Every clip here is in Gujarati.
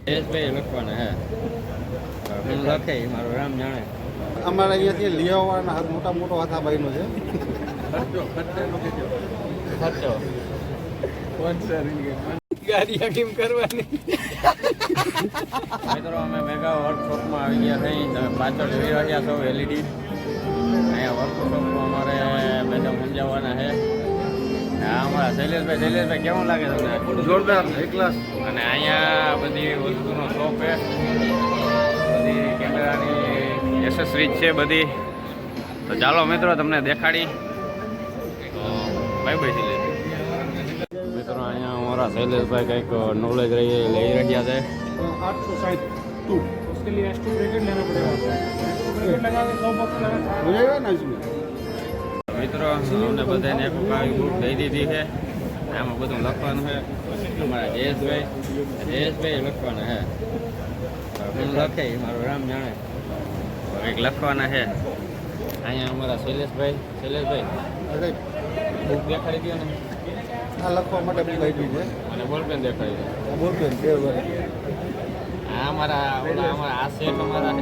જયેશભાઈ લખવાના હે હું લખે મારું રામ જાણે. અમારા અહીંયાથી લઈ આવવાના હાથ મોટો હાથાભાઈનો છે. ખર્ચો ગાડી હકીમ કરવાની. મિત્રો અમે મેગા વર્કશોપમાં આવી ગયા થઈ. તમે પાછળ જોઈ રહ્યા છો એલઈડી. અહીંયા વર્કશોપમાં અમારે મેડમ સમજાવવાના છે. અમારા શૈલેષભાઈ કેવું લાગે તમને? જોરદાર, એક ક્લાસ. અને અહીંયા બધી વસ્તુનો શોપ છે, બધી કેમેરાની એસેસરીઝ છે બધી. તો ચાલો મિત્રો તમને દેખાડી. તો બાય શૈલેષભાઈ. મિત્રો અહીંયા અમારા શૈલેષભાઈ કંઈક નોલેજ લઈ રહ્યા છે. 862 उसके लिए एक्स्ट्रा ब्रैकेट लेना पड़ेगा आपको. ब्रैकेट लगा के 100 बॉक्स लगा ना इसमें. મિત્રો અમને બધાને એક કાવી બુક દઈ દીધી છે. આમાં બધું લખવાનું છે. અમારા જયેશભાઈ લખવાના છે. હું લખે મારું રામ જાણે કંઈક લખવાના છે. અહીંયા અમારા શૈલેષભાઈ બુક દેખાડી દો ને. આ લખવા માટે બુક આવી છે અને બોલપેન દેખાડી દો. બોલપેન આ અમારા આ શેઠ અમારા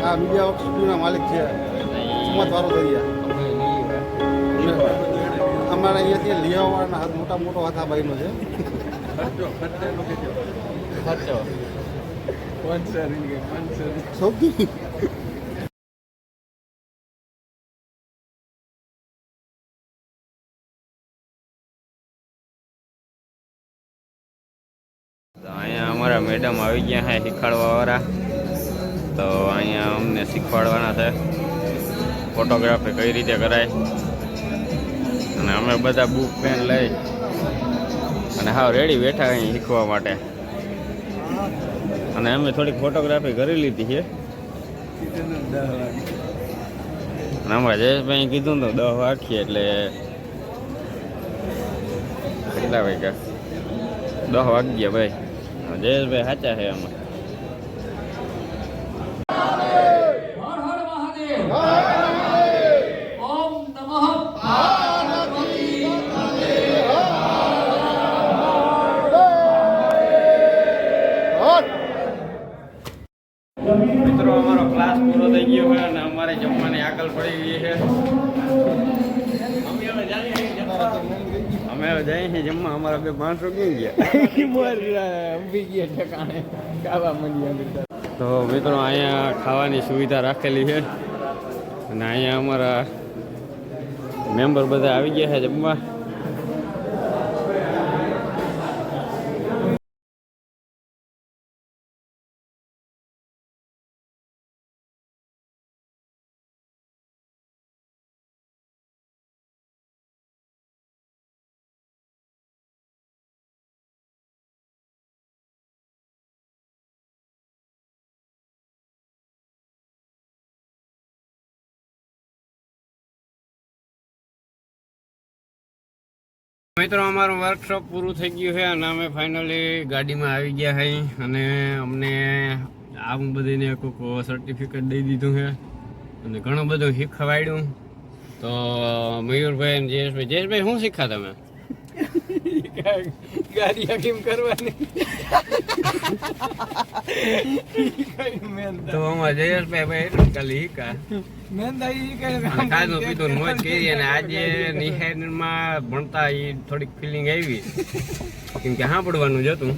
આ મીડિયા વર્કશોપના માલિક છે. કિંમત વાળો દરિયા. અમારા અહીંયાથી લઈ આવવાના હાથ મોટો હાથાભાઈનો છે. ખર્ચો સૌથી અહીંયા અમારા મેડમ આવી ગયા છે શીખવાડવાવાળા. તો અહીંયા અમને શીખવાડવાના છે ફોટોગ્રાફી કઈ રીતે કરાય. અને અમે બધા બુક પેન લઈ અને હાવ રેડી બેઠા અહીં શીખવા માટે. અને અમે થોડીક ફોટોગ્રાફી કરી લીધી છે. અને અમારા જયેશભાઈ કીધું તો 10 વાગીએ એટલે કેટલા વાગ્યા? 10 વાગ્યા ભાઈ. જયેશભાઈ સાચા છે આમાં. મિત્રો અમારો ક્લાસ પૂરો થઈ ગયો છે અને અમારે જમવાની આગળ પડી ગઈ છે. અમે જઈએ છીએ જમવા. અમારા 2 માણસો ક્યાં ગયા? તો મિત્રો અહીંયા ખાવાની સુવિધા રાખેલી છે. અને અહીંયા અમારા મેમ્બર બધા આવી ગયા છે જમવા. મિત્રો અમારું વર્કશોપ પૂરું થઈ ગયું છે અને અમે ફાઇનલી ગાડીમાં આવી ગયા છે. અને અમને આવું બધીને કોઈક સર્ટિફિકેટ દઈ દીધું છે અને ઘણું બધું શીખવાડ્યું. તો મયુરભાઈ અને જયેશભાઈ શું શીખ્યા તમે? ગાડી હકીમ કરવાની. તો અમારા જયેશભાઈ ભાઈ એટલું ખાલી શીખા. ખાધું પીધું મોજ કરી. અને આજે નિહાળમાં ભણતા એ થોડીક ફિલિંગ આવી કેમ કે સાંભળવાનું જ હતું.